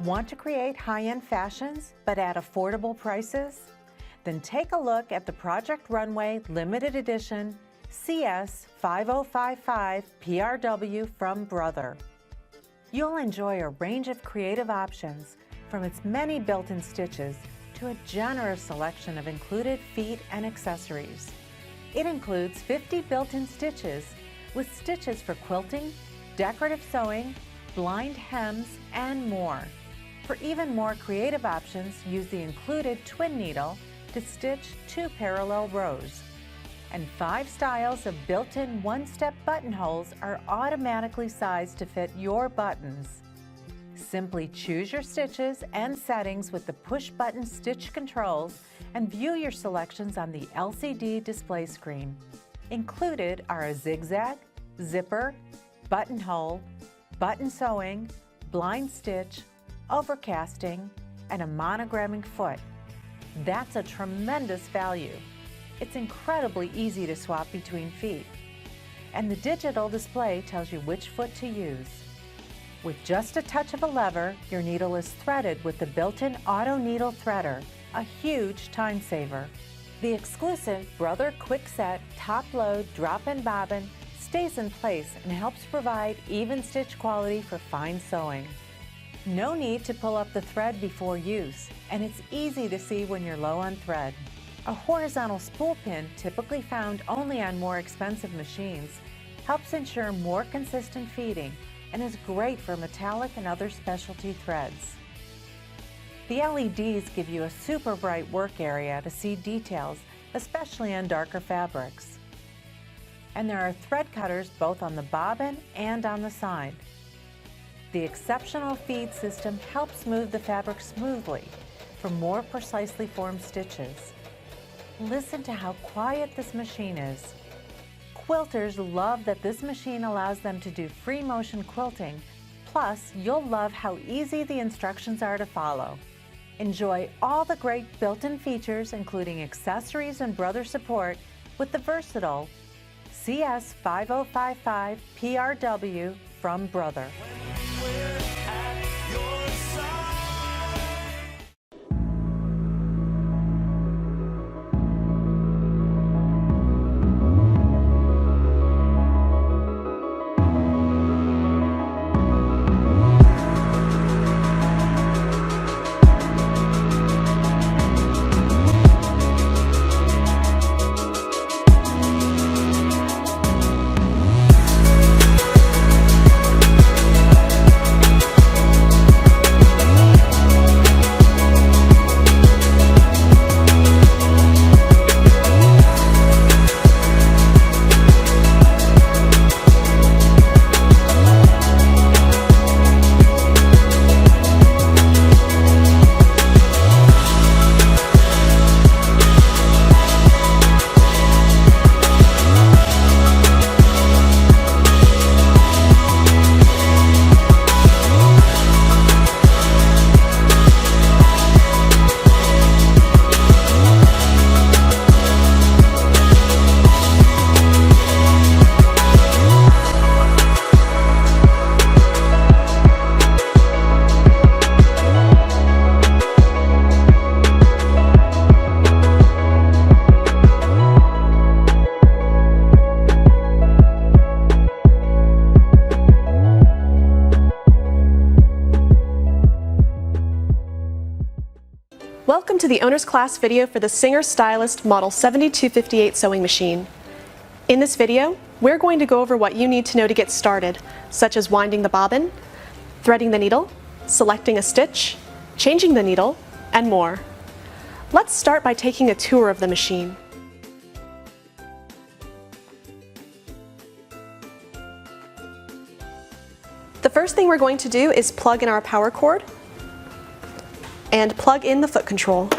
Want to create high-end fashions, but at affordable prices? Then take a look at the Project Runway Limited Edition CS 5055 PRW from Brother. You'll enjoy a range of creative options, from its many built-in stitches to a generous selection of included feet and accessories. It includes 50 built-in stitches, with stitches for quilting, decorative sewing, blind hems, and more. For even more creative options, use the included twin needle to stitch 2 parallel rows. And 5 styles of built-in one-step buttonholes are automatically sized to fit your buttons. Simply choose your stitches and settings with the push-button stitch controls and view your selections on the LCD display screen. Included are a zigzag, zipper, buttonhole, button sewing, blind stitch, overcasting, and a monogramming foot. That's a tremendous value. It's incredibly easy to swap between feet. And the digital display tells you which foot to use. With just a touch of a lever, your needle is threaded with the built-in auto needle threader, a huge time saver. The exclusive Brother Quick Set top load drop-in bobbin stays in place and helps provide even stitch quality for fine sewing. No need to pull up the thread before use, and it's easy to see when you're low on thread. A horizontal spool pin, typically found only on more expensive machines, helps ensure more consistent feeding and is great for metallic and other specialty threads. The LEDs give you a super bright work area to see details, especially on darker fabrics. And there are thread cutters both on the bobbin and on the side. The exceptional feed system helps move the fabric smoothly for more precisely formed stitches. Listen to how quiet this machine is. Quilters love that this machine allows them to do free motion quilting, plus you'll love how easy the instructions are to follow. Enjoy all the great built-in features, including accessories and Brother support, with the versatile CS 5055 PRW from Brother. Welcome to the Owner's Class video for the Singer Stylist Model 7258 sewing machine. In this video, we're going to go over what you need to know to get started, such as winding the bobbin, threading the needle, selecting a stitch, changing the needle, and more. Let's start by taking a tour of the machine. The first thing we're going to do is plug in our power cord and plug in the foot control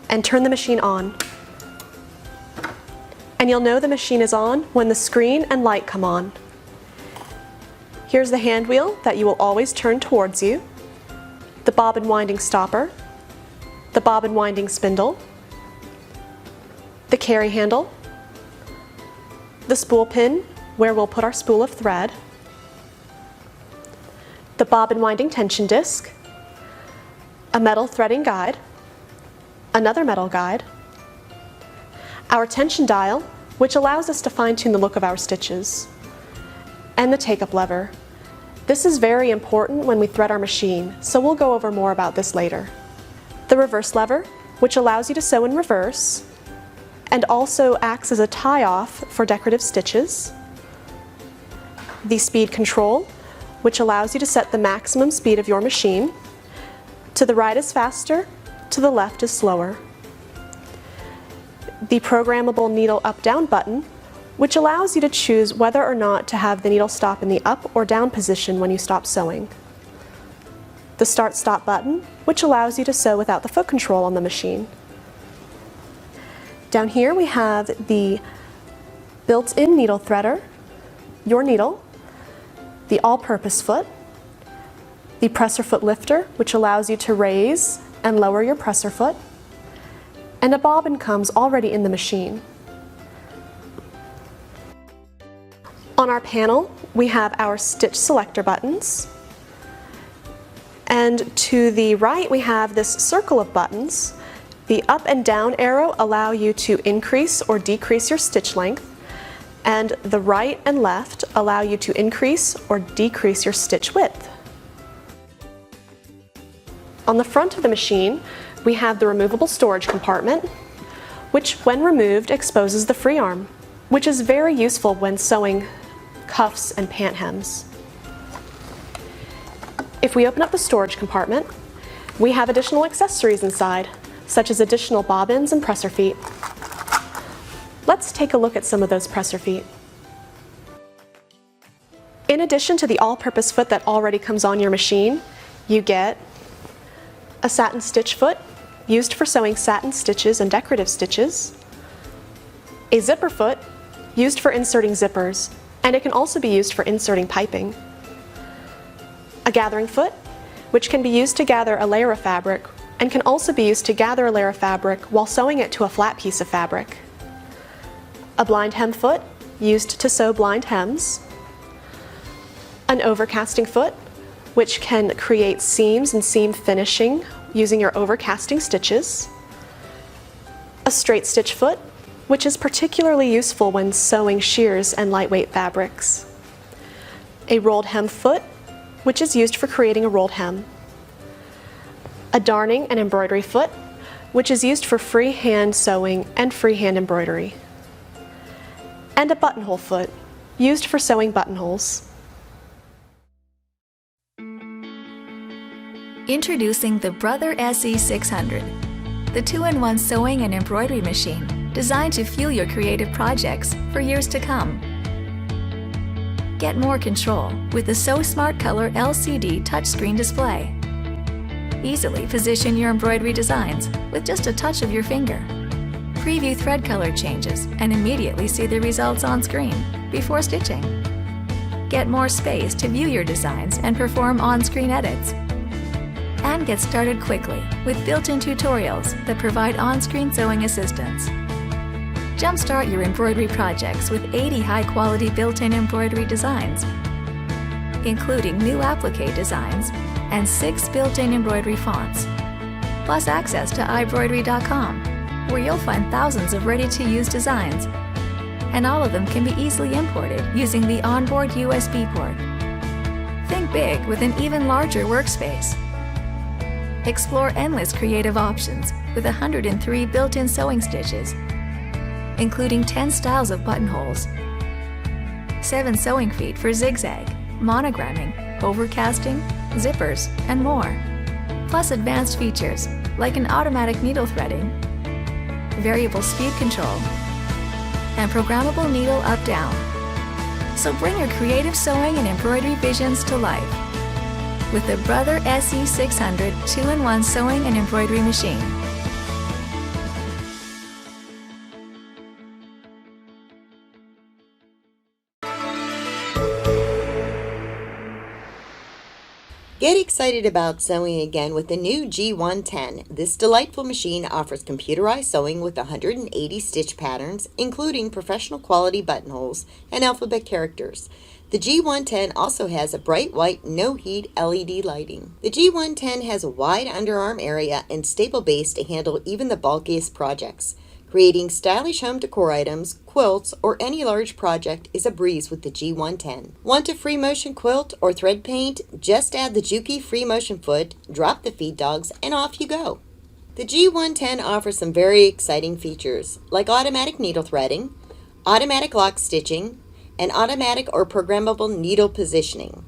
and turn the machine on. And you'll know the machine is on when the screen and light come on. Here's the hand wheel that you will always turn towards you, the bobbin winding stopper, the bobbin winding spindle, the carry handle, the spool pin where we'll put our spool of thread, the bobbin winding tension disc, a metal threading guide, another metal guide, our tension dial, which allows us to fine-tune the look of our stitches, and the take-up lever. This is very important when we thread our machine, so we'll go over more about this later. The reverse lever, which allows you to sew in reverse, and also acts as a tie-off for decorative stitches. The speed control, which allows you to set the maximum speed of your machine. To the right is faster, to the left is slower. The programmable needle up-down button, which allows you to choose whether or not to have the needle stop in the up or down position when you stop sewing. The start-stop button, which allows you to sew without the foot control on the machine. Down here we have the built-in needle threader, your needle, the all-purpose foot, the presser foot lifter, which allows you to raise and lower your presser foot, and a bobbin comes already in the machine. On our panel, we have our stitch selector buttons, and to the right we have this circle of buttons. The up and down arrow allow you to increase or decrease your stitch length, and the right and left allow you to increase or decrease your stitch width. On the front of the machine, we have the removable storage compartment, which when removed exposes the free arm, which is very useful when sewing cuffs and pant hems. If we open up the storage compartment, we have additional accessories inside, such as additional bobbins and presser feet. Let's take a look at some of those presser feet. In addition to the all-purpose foot that already comes on your machine, you get a satin stitch foot, used for sewing satin stitches and decorative stitches, a zipper foot, used for inserting zippers, and it can also be used for inserting piping, a gathering foot, which can be used to gather a layer of fabric, and can also be used to gather a layer of fabric while sewing it to a flat piece of fabric, a blind hem foot, used to sew blind hems, an overcasting foot, which can create seams and seam finishing using your overcasting stitches, a straight stitch foot, which is particularly useful when sewing sheers and lightweight fabrics, a rolled hem foot, which is used for creating a rolled hem, a darning and embroidery foot, which is used for freehand sewing and freehand embroidery, and a buttonhole foot, used for sewing buttonholes. Introducing the Brother SE600, the 2-in-1 sewing and embroidery machine designed to fuel your creative projects for years to come. Get more control with the So Smart Color LCD touchscreen display. Easily position your embroidery designs with just a touch of your finger. Preview thread color changes and immediately see the results on screen before stitching. Get more space to view your designs and perform on-screen edits. And get started quickly with built-in tutorials that provide on-screen sewing assistance. Jumpstart your embroidery projects with 80 high-quality built-in embroidery designs, including new applique designs and 6 built-in embroidery fonts, plus access to iBroidery.com, where you'll find thousands of ready-to-use designs, and all of them can be easily imported using the onboard USB port. Think big with an even larger workspace. Explore endless creative options with 103 built-in sewing stitches, including 10 styles of buttonholes, 7 sewing feet for zigzag, monogramming, overcasting, zippers, and more. Plus advanced features like an automatic needle threading, variable speed control, and programmable needle up-down. So bring your creative sewing and embroidery visions to life with the Brother SE600 2-in-1 sewing and embroidery machine. Get excited about sewing again with the new G110. This delightful machine offers computerized sewing with 180 stitch patterns, including professional quality buttonholes and alphabet characters. The G110 also has a bright white, no-heat LED lighting. The G110 has a wide underarm area and staple base to handle even the bulkiest projects. Creating stylish home decor items, quilts, or any large project is a breeze with the G110. Want a free motion quilt or thread paint? Just add the Juki free motion foot, drop the feed dogs, and off you go. The G110 offers some very exciting features, like automatic needle threading, automatic lock stitching, and automatic or programmable needle positioning.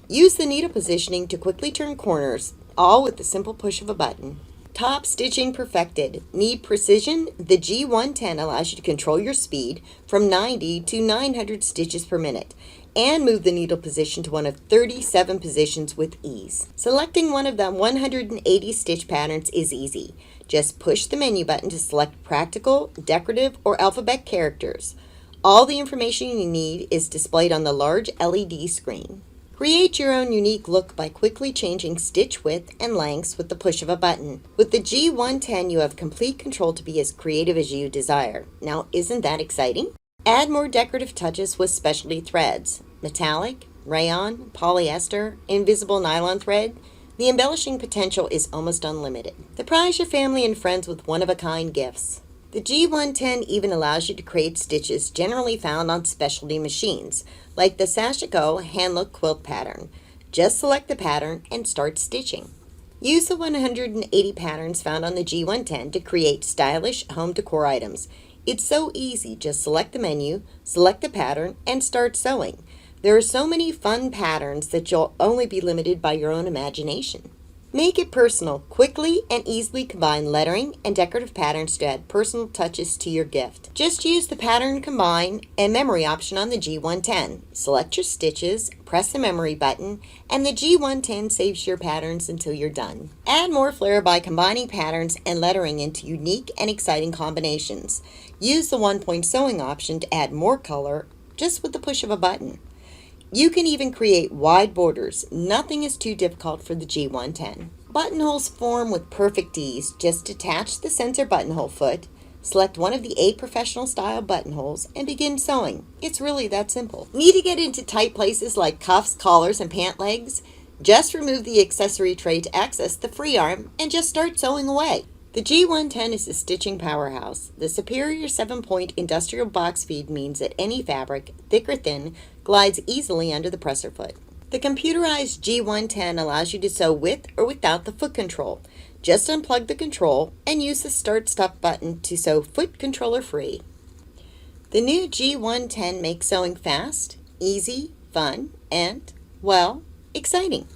Use the needle positioning to quickly turn corners, all with the simple push of a button. Top stitching perfected. Need precision? The G110 allows you to control your speed from 90 to 900 stitches per minute and move the needle position to one of 37 positions with ease. Selecting one of the 180 stitch patterns is easy. Just push the menu button to select practical, decorative, or alphabet characters. All the information you need is displayed on the large LED screen. Create your own unique look by quickly changing stitch width and lengths with the push of a button. With the G110, you have complete control to be as creative as you desire. Now, isn't that exciting? Add more decorative touches with specialty threads: metallic, rayon, polyester, invisible nylon thread. The embellishing potential is almost unlimited. Surprise your family and friends with one-of-a-kind gifts. The G110 even allows you to create stitches generally found on specialty machines, like the Sashiko hand-look quilt pattern. Just select the pattern and start stitching. Use the 180 patterns found on the G110 to create stylish home decor items. It's so easy, just select the menu, select the pattern, and start sewing. There are so many fun patterns that you'll only be limited by your own imagination. Make it personal. Quickly and easily combine lettering and decorative patterns to add personal touches to your gift. Just use the pattern combine and memory option on the G110. Select your stitches, press the memory button, and the G110 saves your patterns until you're done. Add more flair by combining patterns and lettering into unique and exciting combinations. Use the one-point sewing option to add more color just with the push of a button. You can even create wide borders. Nothing is too difficult for the G110. Buttonholes form with perfect ease. Just detach the sensor buttonhole foot, select one of the 8 professional style buttonholes, and begin sewing. It's really that simple. Need to get into tight places like cuffs, collars, and pant legs? Just remove the accessory tray to access the free arm and just start sewing away. The G110 is a stitching powerhouse. The superior 7-point industrial box feed means that any fabric, thick or thin, glides easily under the presser foot. The computerized G110 allows you to sew with or without the foot control. Just unplug the control and use the Start-Stop button to sew foot controller free. The new G110 makes sewing fast, easy, fun, and, well, exciting.